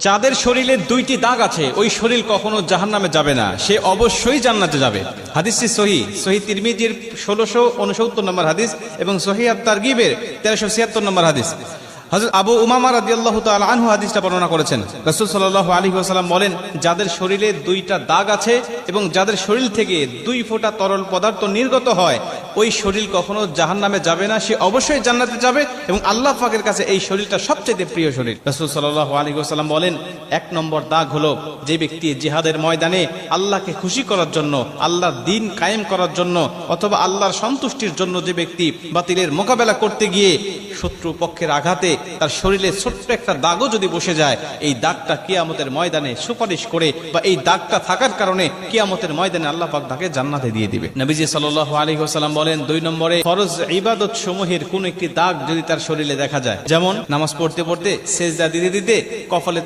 যাদের শরীরে দুইটি দাগ আছে ওই শরীর কখনো জাহান্নামে যাবে না, সে অবশ্যই জান্নাতে যাবে। হাদিসটি সহিহ তিরমিজির 1669 নম্বর হাদিস এবং সহিহ আত-তারগিবের 1376 নম্বর হাদিস। হযরত আবু উমামা রাদিয়াল্লাহু তাআলা আনহু হাদিসটা বর্ণনা করেছেন। রাসূল সাল্লাল্লাহু আলাইহি ওয়াসাল্লাম বলেন, যাদের শরীরে দুইটা দাগ আছে এবং যাদের শরীর থেকে 2 ফোঁটা তরল পদার্থ নির্গত হয় ওই শরীর কখনো জাহান্নামে যাবে না, সে অবশ্যই জান্নাতে যাবে এবং আল্লাহ পাকের কাছে এই শরীরটা সবচেয়ে প্রিয় শরীর। রাসূল সাল্লাল্লাহু আলাইহি ওয়াসাল্লাম বলেন, 1 নম্বর দাগ হলো যে ব্যক্তি জিহাদের ময়দানে আল্লাহকে খুশি করার জন্য, আল্লাহর দ্বীন কায়েম করার জন্য অথবা আল্লাহর সন্তুষ্টির জন্য যে ব্যক্তি বাতিলের মোকাবেলা করতে গিয়ে শত্রু পক্ষের আঘাতে তার শরীরে ছোট্ট একটা দাগও যদি বসে যায়, এই দাগটা কিয়ামতের ময়দানে সুপারিশ করে বা এই দাগটা থাকার কারণে কিয়ামতের ময়দানে আল্লাহ পাক তাকে জান্নাতে দিয়ে দিবে। নবীজি সাল্লাল্লাহু আলাইহি ওয়াসাল্লাম বলেন, 2 নম্বরে ফরজ ইবাদত সমূহের কোন একটি দাগ যদি তার শরীরে দেখা যায়, যেমন নামাজ পড়তে পড়তে সেজদা দিতে দিতে কপালে